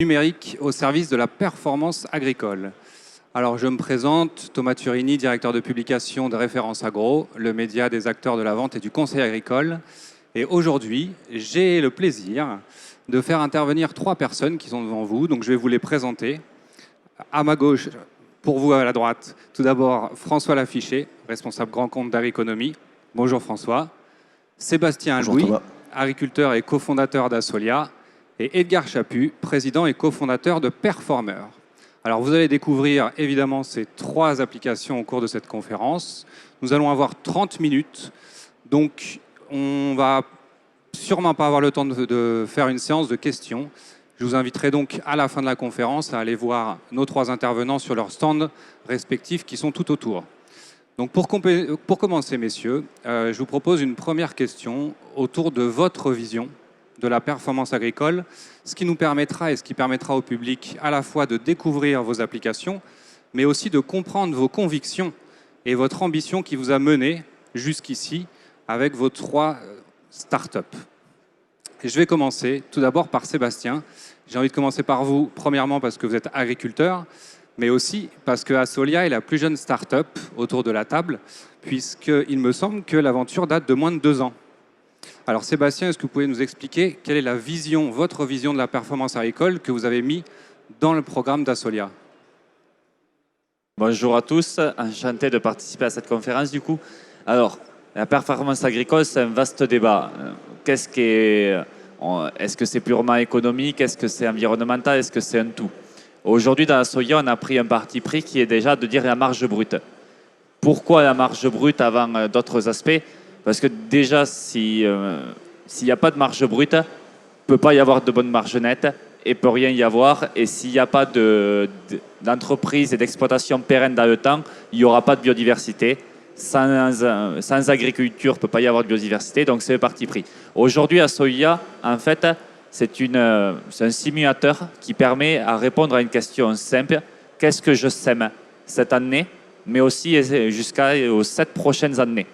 Numérique au service de la performance agricole. Alors je me présente, Thomas Turini, directeur de publication de Référence Agro, le média des acteurs de la vente et du conseil agricole. Et aujourd'hui, j'ai le plaisir de faire intervenir 3 personnes qui sont devant vous. Donc je vais vous les présenter. À ma gauche, pour vous à la droite, tout d'abord François Lafiché, responsable grand compte d'Agriconomie. Bonjour François. Sébastien Bonjour Louis, Thomas. agriculteur et cofondateur d'Asolia. Et Edgar Chaput, président et cofondateur de Performer. Alors vous allez découvrir évidemment ces 3 applications au cours de cette conférence. Nous allons avoir 30 minutes, donc on va sûrement pas avoir le temps de faire une séance de questions. Je vous inviterai donc à la fin de la conférence à aller voir nos 3 intervenants sur leurs stands respectifs qui sont tout autour. Donc pour commencer, messieurs, je vous propose une première question autour de votre vision de la performance agricole, ce qui nous permettra et ce qui permettra au public à la fois de découvrir vos applications, mais aussi de comprendre vos convictions et votre ambition qui vous a mené jusqu'ici avec vos 3 startups. Et je vais commencer tout d'abord par Sébastien. J'ai envie de commencer par vous, premièrement parce que vous êtes agriculteur, mais aussi parce que Asolia est la plus jeune startup autour de la table, puisqu'il me semble que l'aventure date de moins de 2 ans. Alors Sébastien, est-ce que vous pouvez nous expliquer quelle est la vision, votre vision de la performance agricole que vous avez mis dans le programme d'Asolia? Bonjour à tous, enchanté de participer à cette conférence du coup. Alors, la performance agricole, c'est un vaste débat. Est-ce que c'est purement économique? Est-ce que c'est environnemental? Est-ce que c'est un tout? Aujourd'hui, dans Asolia, on a pris un parti pris qui est déjà de dire la marge brute. Pourquoi la marge brute avant d'autres aspects? Parce que déjà, s'il n'y a pas de marge brute, il ne peut pas y avoir de bonne marge nette et peut rien y avoir. Et s'il n'y a pas d'entreprise et d'exploitation pérenne dans le temps, il n'y aura pas de biodiversité. Sans agriculture, il ne peut pas y avoir de biodiversité. Donc, c'est le parti pris. Aujourd'hui, Asolia, en fait, c'est un simulateur qui permet à répondre à une question simple. Qu'est-ce que je sème cette année, mais aussi jusqu'aux 7 prochaines années?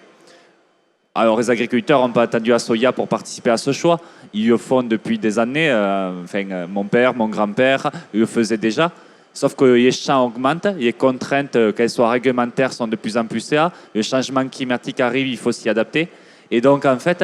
Alors, les agriculteurs n'ont pas attendu Asolia pour participer à ce choix. Ils le font depuis des années. Mon père, mon grand-père le faisaient déjà. Sauf que les champs augmentent, les contraintes, qu'elles soient réglementaires, sont de plus en plus là. Le changement climatique arrive, il faut s'y adapter. Et donc, en fait,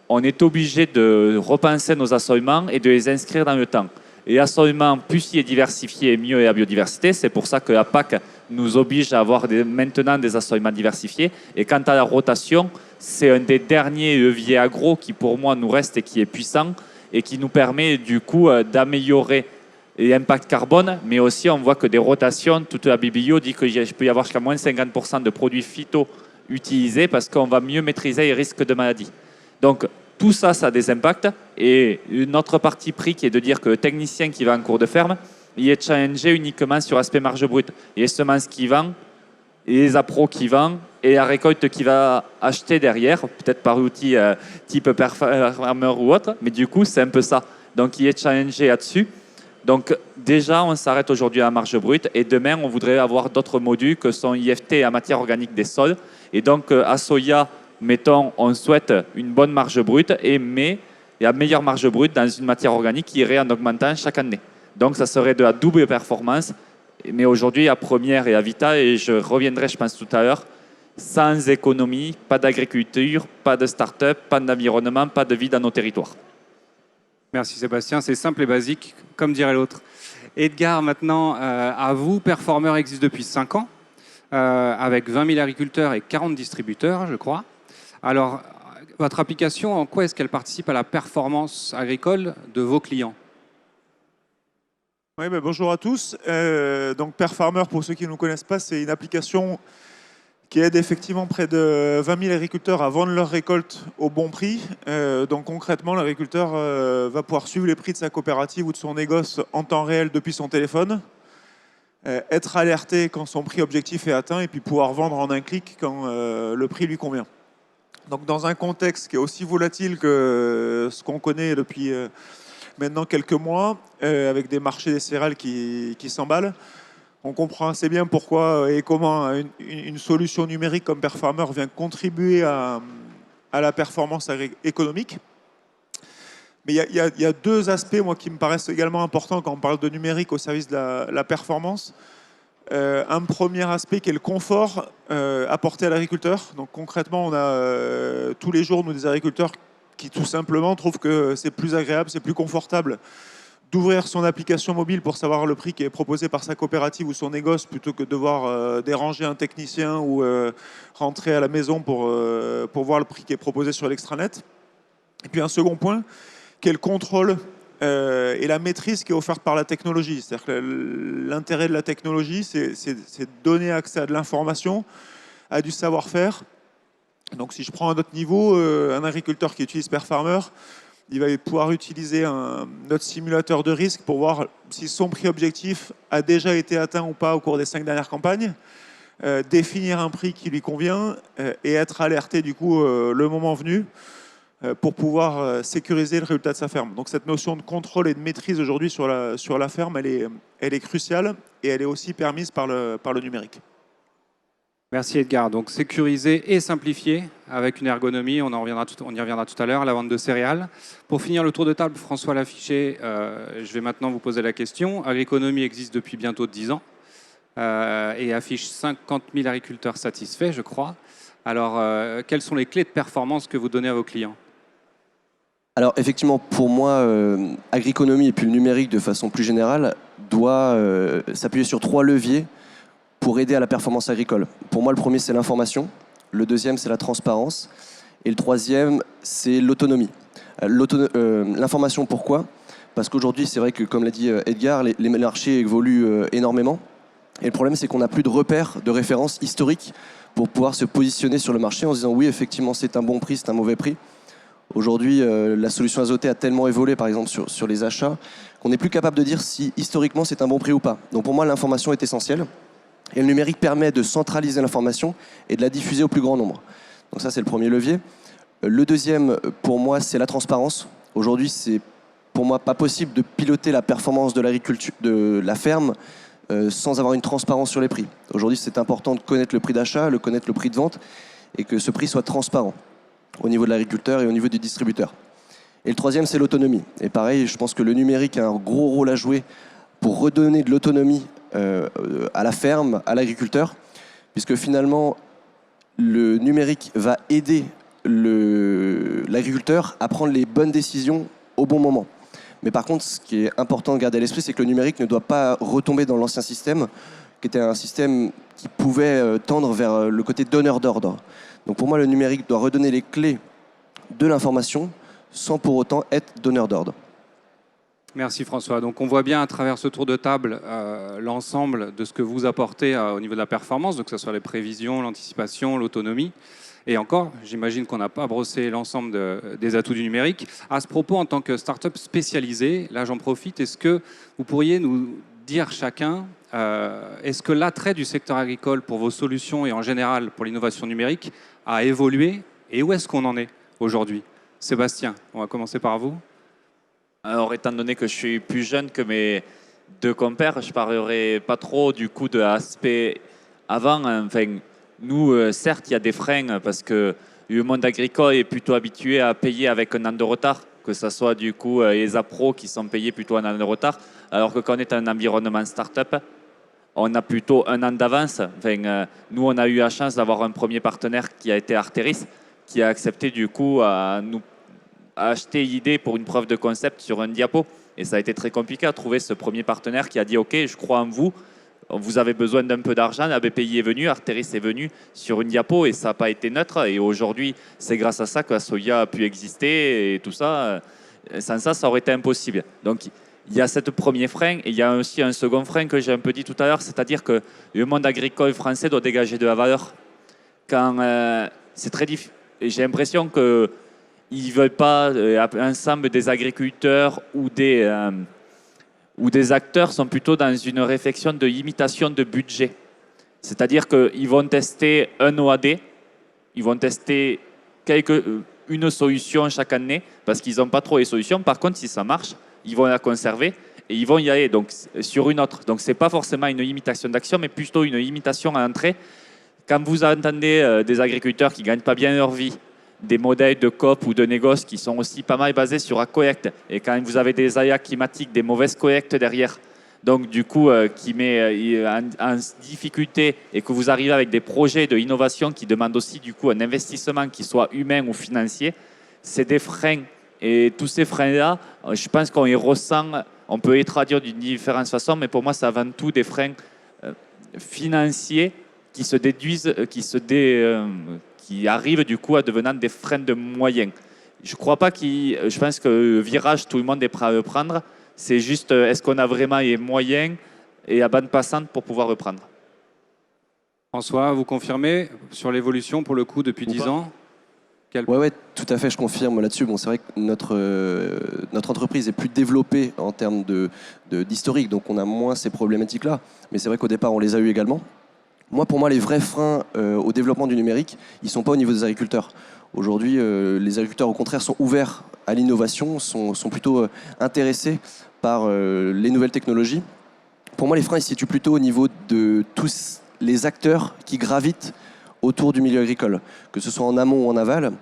on est obligé de repenser nos assolements et de les inscrire dans le temps. Et l'assolement, plus il est diversifié, mieux est la biodiversité. C'est pour ça que la PAC nous oblige à avoir maintenant des assolements diversifiés. Et quant à la rotation, c'est un des derniers leviers agro qui, pour moi, nous reste et qui est puissant et qui nous permet, du coup, d'améliorer l'impact carbone. Mais aussi, on voit que des rotations, toute la biblio dit qu'il peut y avoir jusqu'à moins 50% de produits phyto utilisés parce qu'on va mieux maîtriser les risques de maladies. Donc, tout ça, ça a des impacts. Et notre parti pris qui est de dire que le technicien qui va en cours de ferme, il est challengé uniquement sur l'aspect marge brute. Et les semences qui vendent, et les appros qui vendent, et la récolte qui va acheter derrière, peut-être par outil type Performer ou autre. Mais du coup, c'est un peu ça. Donc, il est challengé là-dessus. Donc, déjà, on s'arrête aujourd'hui à la marge brute. Et demain, on voudrait avoir d'autres modules que sont IFT à matière organique des sols. Et donc, à Soya, mettons, on souhaite une bonne marge brute, mais la meilleure marge brute dans une matière organique qui irait en augmentant chaque année. Donc, ça serait de la double performance. Mais aujourd'hui, la première est à Vita, et je reviendrai, je pense, tout à l'heure, sans économie, pas d'agriculture, pas de start-up, pas d'environnement, pas de vie dans nos territoires. Merci Sébastien, c'est simple et basique, comme dirait l'autre. Edgar, maintenant, à vous, Performer existe depuis 5 ans, avec 20 000 agriculteurs et 40 distributeurs, je crois. Alors, votre application, en quoi est-ce qu'elle participe à la performance agricole de vos clients? Oui, bonjour à tous. Donc Performer, pour ceux qui ne nous connaissent pas, c'est une application qui aide effectivement près de 20 000 agriculteurs à vendre leurs récoltes au bon prix. Donc concrètement, l'agriculteur va pouvoir suivre les prix de sa coopérative ou de son négoce en temps réel depuis son téléphone, être alerté quand son prix objectif est atteint et puis pouvoir vendre en un clic quand le prix lui convient. Donc dans un contexte qui est aussi volatile que ce qu'on connaît depuis maintenant quelques mois, avec des marchés des céréales qui s'emballent, on comprend assez bien pourquoi et comment une solution numérique comme Performer vient contribuer à la performance économique. Mais il y a deux aspects, moi, qui me paraissent également importants quand on parle de numérique au service de la performance. Un premier aspect qui est le confort apporté à l'agriculteur. Donc concrètement, on a tous les jours, nous, des agriculteurs qui tout simplement trouvent que c'est plus agréable, c'est plus confortable d'ouvrir son application mobile pour savoir le prix qui est proposé par sa coopérative ou son négoce plutôt que de devoir déranger un technicien ou rentrer à la maison pour voir le prix qui est proposé sur l'extranet. Et puis un second point, qui est le contrôle et la maîtrise qui est offerte par la technologie. C'est-à-dire que l'intérêt de la technologie, c'est de donner accès à de l'information, à du savoir-faire. Donc si je prends un autre niveau, un agriculteur qui utilise Perfarmer, il va pouvoir utiliser notre simulateur de risque pour voir si son prix objectif a déjà été atteint ou pas au cours des 5 dernières campagnes, définir un prix qui lui convient et être alerté du coup le moment venu pour pouvoir sécuriser le résultat de sa ferme. Donc cette notion de contrôle et de maîtrise aujourd'hui sur la ferme, elle est cruciale et elle est aussi permise par le numérique. Merci Edgar. Donc sécuriser et simplifier avec une ergonomie, on y reviendra tout à l'heure, la vente de céréales. Pour finir le tour de table, François Laffiché, je vais maintenant vous poser la question. Agriconomie existe depuis bientôt 10 ans et affiche 50 000 agriculteurs satisfaits, je crois. Alors, quelles sont les clés de performance que vous donnez à vos clients ? Alors effectivement, pour moi, Agriconomie et puis le numérique de façon plus générale doit s'appuyer sur 3 leviers pour aider à la performance agricole. Pour moi, le premier, c'est l'information. Le deuxième, c'est la transparence. Et le troisième, c'est l'autonomie. L'information, pourquoi ? Parce qu'aujourd'hui, c'est vrai que, comme l'a dit Edgar, les marchés évoluent énormément. Et le problème, c'est qu'on n'a plus de repères, de références historiques pour pouvoir se positionner sur le marché en se disant oui, effectivement, c'est un bon prix, c'est un mauvais prix. Aujourd'hui, la solution azotée a tellement évolué, par exemple, sur les achats, qu'on n'est plus capable de dire si historiquement c'est un bon prix ou pas. Donc pour moi, l'information est essentielle. Et le numérique permet de centraliser l'information et de la diffuser au plus grand nombre. Donc ça, c'est le premier levier. Le deuxième, pour moi, c'est la transparence. Aujourd'hui, c'est pour moi pas possible de piloter la performance de l'agriculture, de la ferme, sans avoir une transparence sur les prix. Aujourd'hui, c'est important de connaître le prix d'achat, de connaître le prix de vente, et que ce prix soit transparent au niveau de l'agriculteur et au niveau du distributeur. Et le troisième, c'est l'autonomie. Et pareil, je pense que le numérique a un gros rôle à jouer pour redonner de l'autonomie à la ferme, à l'agriculteur, puisque finalement, le numérique va aider l'agriculteur à prendre les bonnes décisions au bon moment. Mais par contre, ce qui est important de garder à l'esprit, c'est que le numérique ne doit pas retomber dans l'ancien système, qui était un système qui pouvait tendre vers le côté donneur d'ordre. Donc pour moi, le numérique doit redonner les clés de l'information sans pour autant être donneur d'ordre. Merci François. Donc on voit bien à travers ce tour de table l'ensemble de ce que vous apportez au niveau de la performance, donc que ce soit les prévisions, l'anticipation, l'autonomie. Et encore, j'imagine qu'on n'a pas brossé l'ensemble des atouts du numérique. À ce propos, en tant que start-up spécialisée, là j'en profite, est-ce que vous pourriez nous dire chacun, est-ce que l'attrait du secteur agricole pour vos solutions et en général pour l'innovation numérique a évolué et où est-ce qu'on en est aujourd'hui ? Sébastien, on va commencer par vous. Alors, étant donné que je suis plus jeune que mes 2 compères, je ne parlerai pas trop du coup de l'aspect avant. Enfin, nous, certes, il y a des freins parce que le monde agricole est plutôt habitué à payer avec un an de retard, que ce soit du coup les appros qui sont payés plutôt un an de retard, alors que quand on est un environnement start-up, on a plutôt un an d'avance. Enfin, nous, on a eu la chance d'avoir un premier partenaire qui a été Arteris, qui a accepté du coup à nous acheter l'idée pour une preuve de concept sur un diapo. Et ça a été très compliqué à trouver ce premier partenaire qui a dit « Ok, je crois en vous, vous avez besoin d'un peu d'argent ». La BPI est venue, Arteris est venu sur une diapo et ça n'a pas été neutre. Et aujourd'hui, c'est grâce à ça que la Soya a pu exister et tout ça. Sans ça, ça aurait été impossible. Donc, il y a cette premier frein et il y a aussi un second frein que j'ai un peu dit tout à l'heure, c'est-à-dire que le monde agricole français doit dégager de la valeur. Quand c'est très difficile, j'ai l'impression que ils ne veulent pas l'ensemble des agriculteurs ou des acteurs sont plutôt dans une réflexion de limitation de budget. C'est-à-dire qu'ils vont tester un OAD, ils vont tester une solution chaque année parce qu'ils n'ont pas trop les solutions. Par contre, si ça marche, ils vont la conserver et ils vont y aller donc, sur une autre. Donc, ce n'est pas forcément une limitation d'action, mais plutôt une limitation à l'entrée. Quand vous entendez des agriculteurs qui ne gagnent pas bien leur vie, des modèles de coop ou de négoce qui sont aussi pas mal basés sur la collecte. Et quand vous avez des aléas climatiques, des mauvaises collectes derrière, donc du coup qui met en difficulté et que vous arrivez avec des projets de innovation qui demandent aussi du coup un investissement qui soit humain ou financier, c'est des freins. Et tous ces freins-là, je pense qu'on les ressent, on peut les traduire d'une différente façon, mais pour moi, c'est avant tout des freins financiers qui se déduisent, qui arrivent du coup à devenir des freins de moyens. Je crois pas je pense que le virage, tout le monde est prêt à le prendre. C'est juste, est-ce qu'on a vraiment les moyens et la bande passante pour pouvoir reprendre? François, vous confirmez sur l'évolution pour le coup depuis 10 ans? Ouais, tout à fait, je confirme là-dessus. Bon, c'est vrai que notre entreprise est plus développée en termes d'historique, donc on a moins ces problématiques-là. Mais c'est vrai qu'au départ, on les a eues également. Pour moi, les vrais freins au développement du numérique, ils ne sont pas au niveau des agriculteurs. Aujourd'hui, les agriculteurs, au contraire, sont ouverts à l'innovation, sont plutôt intéressés par les nouvelles technologies. Pour moi, les freins, ils se situent plutôt au niveau de tous les acteurs qui gravitent autour du milieu agricole, que ce soit en amont ou en aval.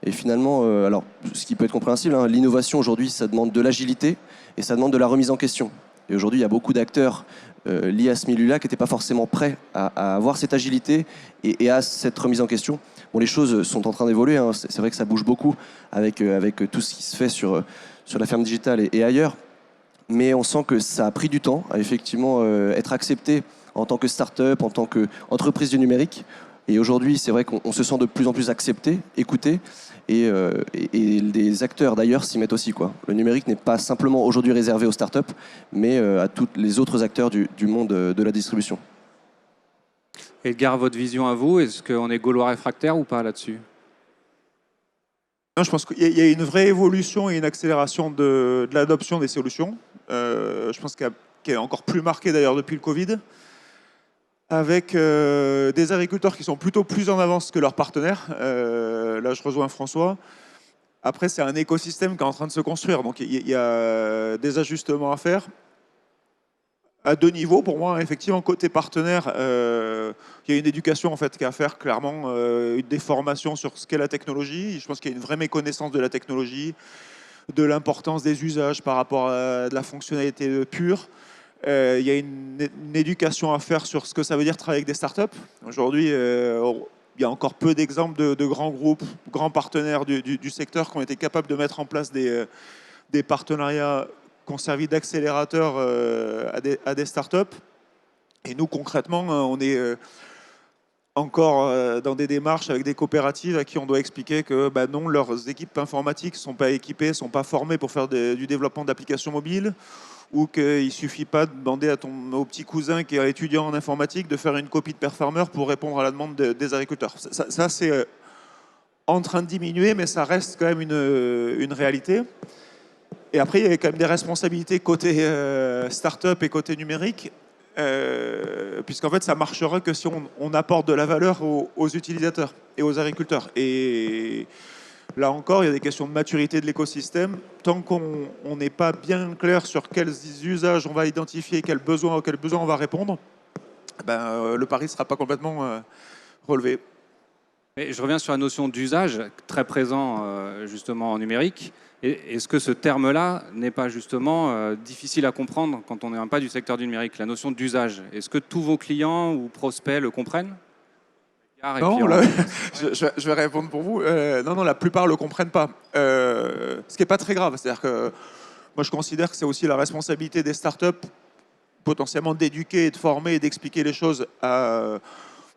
Et finalement, alors, ce qui peut être compréhensible, hein, l'innovation aujourd'hui, ça demande de l'agilité et ça demande de la remise en question. Et aujourd'hui, il y a beaucoup d'acteurs liés à ce milieu-là qui n'étaient pas forcément prêts à avoir cette agilité et à cette remise en question. Bon, les choses sont en train d'évoluer, hein. C'est vrai que ça bouge beaucoup avec tout ce qui se fait sur la ferme digitale et ailleurs. Mais on sent que ça a pris du temps à effectivement être accepté en tant que start-up, en tant qu'entreprise du numérique. Et aujourd'hui, c'est vrai qu'on se sent de plus en plus accepté, écouté, et les acteurs d'ailleurs s'y mettent aussi, quoi. Le numérique n'est pas simplement aujourd'hui réservé aux startups, mais à tous les autres acteurs du monde de la distribution. Edgar, votre vision à vous, est-ce qu'on est gaulois réfractaire ou pas là-dessus? Non, je pense qu'il y a une vraie évolution et une accélération de l'adoption des solutions. Je pense qu'elle est encore plus marquée d'ailleurs depuis le Covid, avec des agriculteurs qui sont plutôt plus en avance que leurs partenaires. Là, je rejoins François. Après, c'est un écosystème qui est en train de se construire, donc il y a des ajustements à faire. À deux niveaux, pour moi, effectivement, côté partenaire, il y a une éducation en fait, qui est à faire, clairement, des formations sur ce qu'est la technologie. Je pense qu'il y a une vraie méconnaissance de la technologie, de l'importance des usages par rapport à de la fonctionnalité pure. Il y a une éducation à faire sur ce que ça veut dire travailler avec des startups. Aujourd'hui, il y a encore peu d'exemples de grands groupes, grands partenaires du secteur qui ont été capables de mettre en place des partenariats qui ont servi d'accélérateur à des startups. Et nous, concrètement, on est encore dans des démarches avec des coopératives à qui on doit expliquer que non, leurs équipes informatiques ne sont pas équipées, ne sont pas formées pour faire du développement d'applications mobiles, ou qu'il ne suffit pas de demander au petit cousin qui est étudiant en informatique de faire une copie de Performer pour répondre à la demande des agriculteurs. Ça c'est en train de diminuer, mais ça reste quand même une réalité. Et après, il y a quand même des responsabilités côté start-up et côté numérique, puisqu'en fait, ça marchera que si on apporte de la valeur aux utilisateurs et aux agriculteurs. Et là encore, il y a des questions de maturité de l'écosystème. Tant qu'on n'est pas bien clair sur quels usages on va identifier, auxquels besoins on va répondre, le pari ne sera pas complètement relevé. Et je reviens sur la notion d'usage, très présent justement en numérique. Est-ce que ce terme-là n'est pas justement difficile à comprendre quand on n'est pas du secteur du numérique, la notion d'usage? Est-ce que tous vos clients ou prospects le comprennent? Non, là, je vais répondre pour vous. Non, la plupart ne le comprennent pas. Ce qui n'est pas très grave. C'est-à-dire que moi, je considère que c'est aussi la responsabilité des startups potentiellement d'éduquer, de former et d'expliquer les choses à...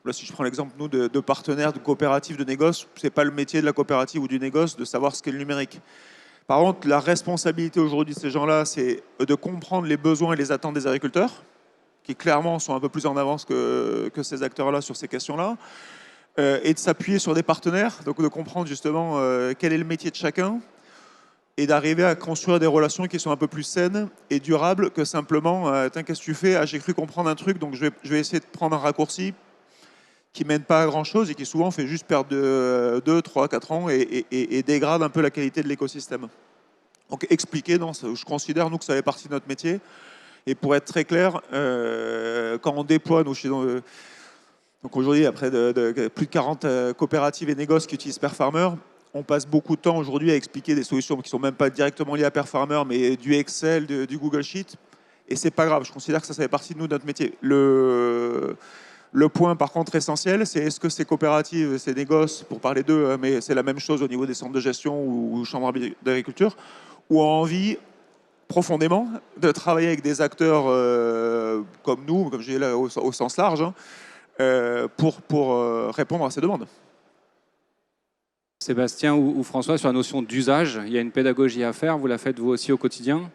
Là, si je prends l'exemple, nous, de partenaires, de coopératives, de négoce, ce n'est pas le métier de la coopérative ou du négoce de savoir ce qu'est le numérique. Par contre, la responsabilité aujourd'hui de ces gens-là, c'est de comprendre les besoins et les attentes des agriculteurs, qui clairement sont un peu plus en avance que ces acteurs-là sur ces questions-là, et de s'appuyer sur des partenaires, donc de comprendre justement quel est le métier de chacun, et d'arriver à construire des relations qui sont un peu plus saines et durables que simplement « qu'est-ce que tu fais ? J'ai cru comprendre un truc, donc je vais essayer de prendre un raccourci » qui ne mène pas à grand-chose et qui souvent fait juste perdre 2, 3, 4 ans et dégrade un peu la qualité de l'écosystème. Donc expliquer, non, je considère nous que ça fait partie de notre métier. Et pour être très clair, quand on déploie, nous, donc aujourd'hui, il y a plus de 40 coopératives et négoces qui utilisent Perfarmer. on passe beaucoup de temps aujourd'hui à expliquer des solutions qui ne sont même pas directement liées à Perfarmer, mais du Excel, du Google Sheet. Et c'est pas grave, je considère que ça fait partie de nous, de notre métier. Le point, par contre, essentiel, c'est est-ce que ces coopératives, ces négoces, pour parler d'eux, mais c'est la même chose au niveau des centres de gestion ou chambres d'agriculture, ou ont envie profondément de travailler avec des acteurs comme nous, comme je dis là au sens large, hein, pour répondre à ces demandes. Sébastien ou François, sur la notion d'usage, il y a une pédagogie à faire, vous la faites vous aussi au quotidien?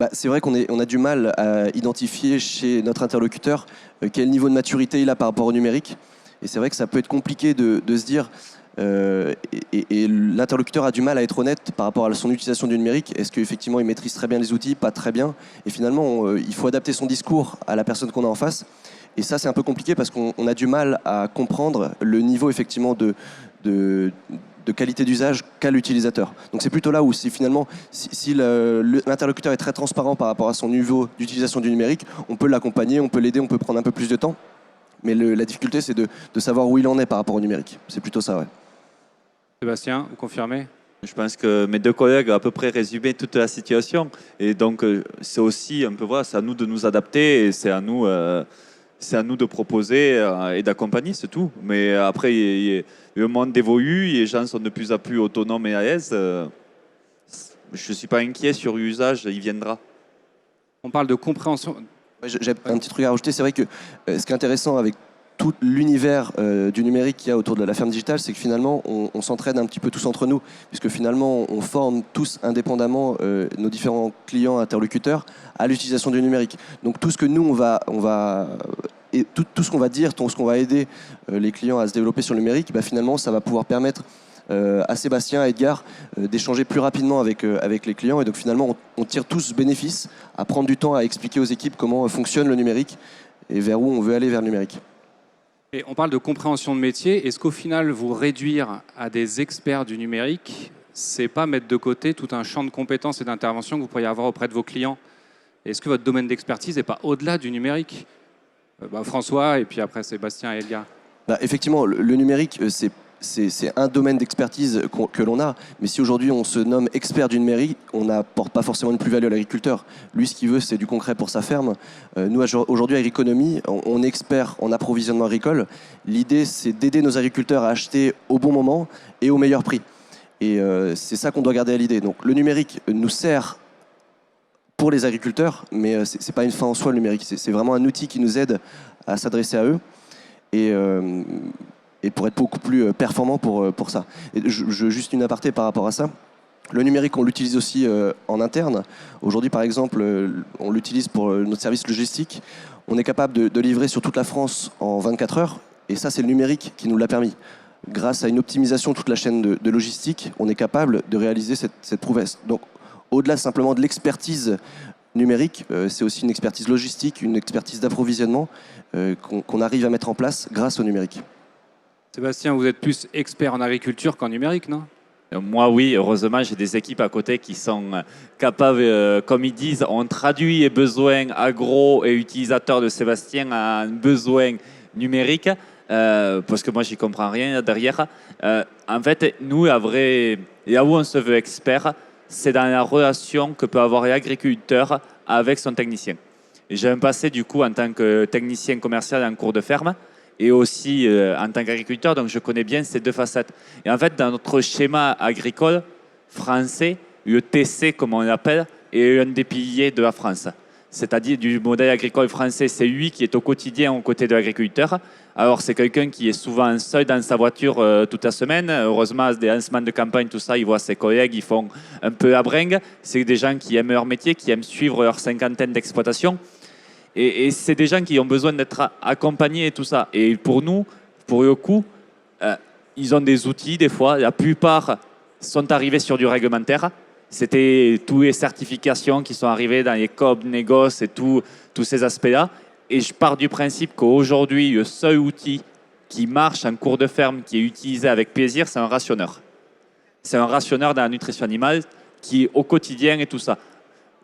Bah, c'est vrai on a du mal à identifier chez notre interlocuteur quel niveau de maturité il a par rapport au numérique. Et c'est vrai que ça peut être compliqué de se dire, et l'interlocuteur a du mal à être honnête par rapport à son utilisation du numérique. Est-ce qu'effectivement il maîtrise très bien les outils, pas très bien? Et finalement, il faut adapter son discours à la personne qu'on a en face. Et ça, c'est un peu compliqué parce qu'on a du mal à comprendre le niveau effectivement de qualité d'usage qu'a l'utilisateur. Donc c'est plutôt là où finalement, si l'interlocuteur est très transparent par rapport à son niveau d'utilisation du numérique, on peut l'accompagner, on peut l'aider, on peut prendre un peu plus de temps. Mais la difficulté, c'est de savoir où il en est par rapport au numérique. C'est plutôt ça, ouais. Sébastien, vous confirmez? Je pense que mes deux collègues ont à peu près résumé toute la situation. Et donc, c'est aussi un peu, voilà, c'est à nous de nous adapter et c'est à nous de proposer et d'accompagner, c'est tout. Mais après, le monde évolue, les gens sont de plus en plus autonomes et à l'aise. Je ne suis pas inquiet sur l'usage, il viendra. On parle de compréhension. J'ai un petit truc à rajouter. C'est vrai que ce qui est intéressant avec tout l'univers du numérique qu'il y a autour de la ferme digitale, c'est que finalement, on s'entraide un petit peu tous entre nous, puisque finalement, on forme tous indépendamment nos différents clients interlocuteurs à l'utilisation du numérique. Donc tout ce que nous, et tout ce qu'on va dire, tout ce qu'on va aider les clients à se développer sur le numérique, bah, finalement, ça va pouvoir permettre à Sébastien, à Edgar, d'échanger plus rapidement avec les clients. Et donc finalement, on tire tous ce bénéfice à prendre du temps à expliquer aux équipes comment fonctionne le numérique et vers où on veut aller vers le numérique. Et on parle de compréhension de métier. Est-ce qu'au final, vous réduire à des experts du numérique, c'est pas mettre de côté tout un champ de compétences et d'intervention que vous pourriez avoir auprès de vos clients? Est-ce que votre domaine d'expertise n'est pas au-delà du numérique? François, et puis après Sébastien et Edgar. Effectivement, le numérique, c'est un domaine d'expertise que l'on a. Mais si aujourd'hui on se nomme expert du numérique, on n'apporte pas forcément une plus-value à l'agriculteur. Lui, ce qu'il veut, c'est du concret pour sa ferme. Nous, aujourd'hui, à Agriconomie, on est expert en approvisionnement agricole. L'idée, c'est d'aider nos agriculteurs à acheter au bon moment et au meilleur prix. Et c'est ça qu'on doit garder à l'idée. Donc le numérique nous sert pour les agriculteurs, mais ce n'est pas une fin en soi, le numérique. C'est vraiment un outil qui nous aide à s'adresser à eux et pour être beaucoup plus performant pour ça. Et juste une aparté par rapport à ça. Le numérique, on l'utilise aussi en interne. Aujourd'hui, par exemple, on l'utilise pour notre service logistique. On est capable de livrer sur toute la France en 24 heures. Et ça, c'est le numérique qui nous l'a permis. Grâce à une optimisation de toute la chaîne de logistique, on est capable de réaliser cette prouesse. Donc, au-delà simplement de l'expertise numérique, c'est aussi une expertise logistique, une expertise d'approvisionnement qu'on arrive à mettre en place grâce au numérique. Sébastien, vous êtes plus expert en agriculture qu'en numérique, non? Moi, oui, heureusement, j'ai des équipes à côté qui sont capables, comme ils disent, on traduit les besoins agro et utilisateurs de Sébastien en besoins numériques, parce que moi, j'y comprends rien derrière. En fait, nous, là où on se veut expert, c'est dans la relation que peut avoir l'agriculteur avec son technicien. J'ai un passé, du coup, en tant que technicien commercial en cours de ferme, et aussi en tant qu'agriculteur, donc je connais bien ces deux facettes. Et en fait, dans notre schéma agricole français, le TC, comme on l'appelle, est un des piliers de la France. C'est-à-dire du modèle agricole français, c'est lui qui est au quotidien aux côtés de l'agriculteur. Alors c'est quelqu'un qui est souvent seul dans sa voiture toute la semaine. Heureusement, des lancements de campagne, tout ça, il voit ses collègues, ils font un peu la bringue. C'est des gens qui aiment leur métier, qui aiment suivre leur cinquantaine d'exploitation. Et c'est des gens qui ont besoin d'être accompagnés et tout ça. Et pour nous, pour le coup, ils ont des outils des fois. La plupart sont arrivés sur du réglementaire. C'était toutes les certifications qui sont arrivées dans les COB, négoces et tous ces aspects-là. Et je pars du principe qu'aujourd'hui, le seul outil qui marche en cours de ferme, qui est utilisé avec plaisir, c'est un rationneur. C'est un rationneur dans la nutrition animale qui, au quotidien et tout ça.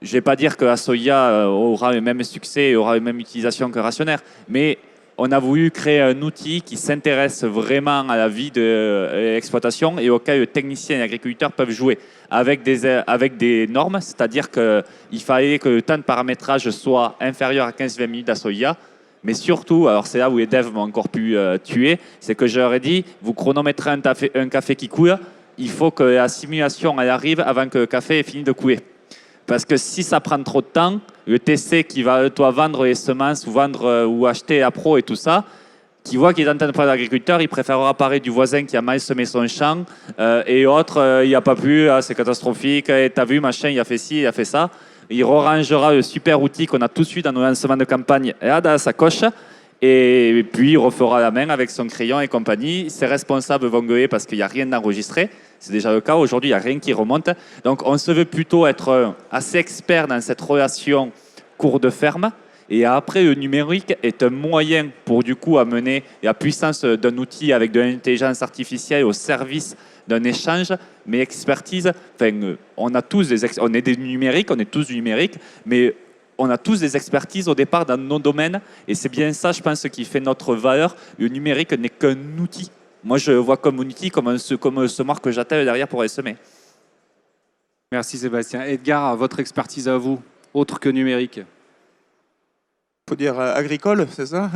Je ne vais pas dire que la soya aura le même succès et aura la même utilisation qu'un rationneur, mais on a voulu créer un outil qui s'intéresse vraiment à la vie de l'exploitation et auquel les techniciens et agriculteurs peuvent jouer avec des normes, c'est-à-dire qu'il fallait que le temps de paramétrage soit inférieur à 15-20 minutes à Soya. Mais surtout, alors c'est là où les devs m'ont encore pu tuer, c'est que je leur ai dit, vous chronométrez un café qui coule, il faut que la simulation elle arrive avant que le café ait fini de couler. Parce que si ça prend trop de temps, le TC qui va toi vendre les semences ou acheter la pro et tout ça, qui voit qu'il est en train de prendre l'agriculteur, il préférera parler du voisin qui a mal semé son champ et autre, il n'y a pas plu, c'est catastrophique, t'as vu, machin, il a fait ci, il a fait ça. Il rangera le super outil qu'on a tout de suite dans nos lancements de campagne là, dans sa coche. Et puis, il refera la main avec son crayon et compagnie. Ses responsables vont gueuler parce qu'il n'y a rien d'enregistré. C'est déjà le cas. Aujourd'hui, il n'y a rien qui remonte. Donc, on se veut plutôt être assez expert dans cette relation cours de ferme. Et après, le numérique est un moyen pour, du coup, amener la puissance d'un outil avec de l'intelligence artificielle au service d'un échange, mais expertise, on a tous on est des numériques, on est tous du numérique, mais on a tous des expertises au départ dans nos domaines, et c'est bien ça, je pense, qui fait notre valeur. Le numérique n'est qu'un outil. Moi, je le vois comme un outil, comme un semoir que j'attelle derrière pour les semer. Merci Sébastien. Edgar, votre expertise à vous, autre que numérique? Il faut dire agricole, c'est ça?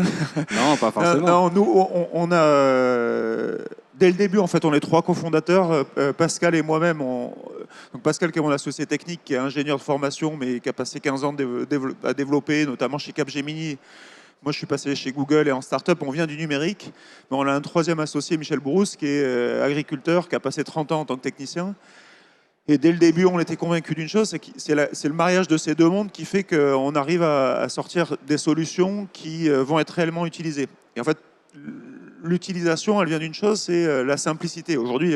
Non, pas forcément. Non, nous, on a... Dès le début, en fait, on est 3 cofondateurs, Pascal et moi-même. Donc Pascal, qui est mon associé technique, qui est ingénieur de formation, mais qui a passé 15 ans à développer, notamment chez Capgemini. Moi, je suis passé chez Google et en start-up. On vient du numérique. Mais on a un 3e associé, Michel Brousse, qui est agriculteur, qui a passé 30 ans en tant que technicien. Et dès le début, on était convaincus d'une chose, c'est le mariage de ces deux mondes qui fait qu'on arrive à sortir des solutions qui vont être réellement utilisées. Et en fait, l'utilisation, elle vient d'une chose, c'est la simplicité. Aujourd'hui,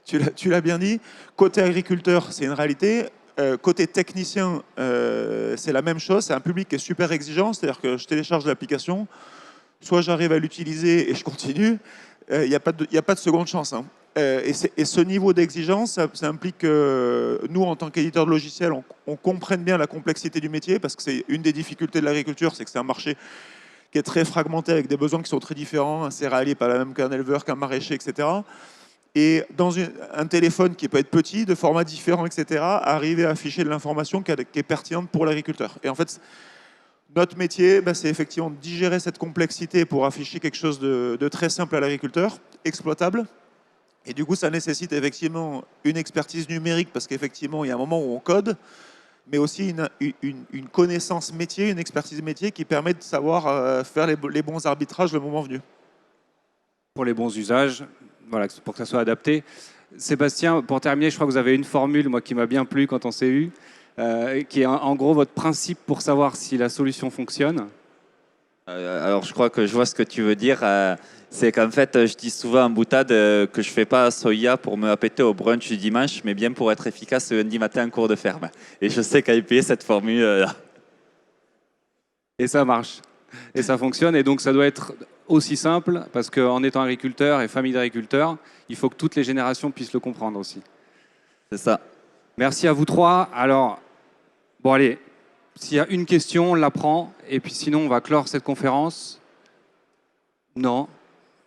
tu l'as bien dit, côté agriculteur, c'est une réalité. Côté technicien, c'est la même chose. C'est un public qui est super exigeant, c'est-à-dire que je télécharge l'application, soit j'arrive à l'utiliser et je continue, il n'y a pas de seconde chance, hein. Et ce niveau d'exigence, ça implique que nous, en tant qu'éditeurs de logiciels, on comprenne bien la complexité du métier, parce que c'est une des difficultés de l'agriculture, c'est que c'est un marché qui est très fragmenté, avec des besoins qui sont très différents. Un céréalier pas la même qu'un éleveur, qu'un maraîcher, etc. Et dans un téléphone qui peut être petit, de format différent, etc., arriver à afficher de l'information qui est pertinente pour l'agriculteur. Et en fait, notre métier, c'est effectivement de digérer cette complexité pour afficher quelque chose de très simple à l'agriculteur, exploitable. Et du coup, ça nécessite effectivement une expertise numérique, parce qu'effectivement, il y a un moment où on code, mais aussi une connaissance métier, une expertise métier qui permet de savoir faire les bons arbitrages le moment venu. Pour les bons usages, voilà, pour que ça soit adapté. Sébastien, pour terminer, je crois que vous avez une formule, moi, qui m'a bien plu quand on s'est eu, qui est en gros votre principe pour savoir si la solution fonctionne. Alors, je crois que je vois ce que tu veux dire. C'est qu'en fait, je dis souvent en boutade que je ne fais pas Soya pour me la péter au brunch du dimanche, mais bien pour être efficace le lundi matin en cours de ferme. Et je sais qu'à payer cette formule-là. Et ça marche. Et ça fonctionne. Et donc, ça doit être aussi simple, parce qu'en étant agriculteur et famille d'agriculteurs, il faut que toutes les générations puissent le comprendre aussi. C'est ça. Merci à vous 3. Alors, bon, allez, s'il y a une question, on la prend. Et puis sinon, on va clore cette conférence. Non.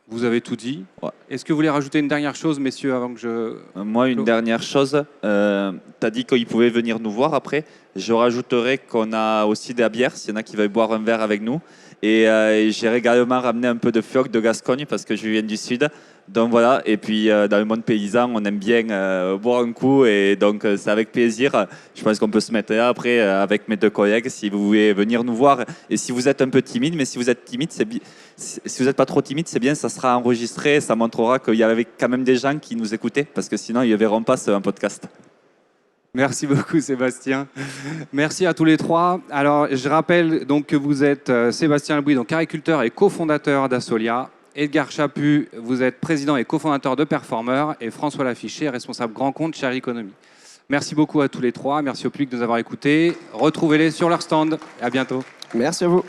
Vous avez tout dit. Ouais. Est-ce que vous voulez rajouter une dernière chose, messieurs, avant que je... Moi, une dernière chose. Tu as dit qu'ils pouvaient venir nous voir après. Je rajouterai qu'on a aussi de la bière, s'il y en a qui veulent boire un verre avec nous. Et j'ai également ramené un peu de fioc de Gascogne, parce que je viens du Sud. Donc voilà, et puis dans le monde paysan, on aime bien boire un coup, et donc c'est avec plaisir. Je pense qu'on peut se mettre là après avec mes 2 collègues, si vous voulez venir nous voir. Et si vous êtes un peu timide, mais si vous êtes timide, si vous n'êtes pas trop timide, c'est bien, ça sera enregistré, ça montrera qu'il y avait quand même des gens qui nous écoutaient, parce que sinon ils ne verront pas un podcast. Merci beaucoup Sébastien. Merci à tous les 3. Alors je rappelle donc que vous êtes Sébastien Lebouy, donc agriculteur et cofondateur d'Asolia. Edgar Chaput, vous êtes président et cofondateur de Performer, et François Lafiché, responsable grand compte chez Agriconomie. Merci beaucoup à tous les 3. Merci au public de nous avoir écoutés. Retrouvez-les sur leur stand. À bientôt. Merci à vous.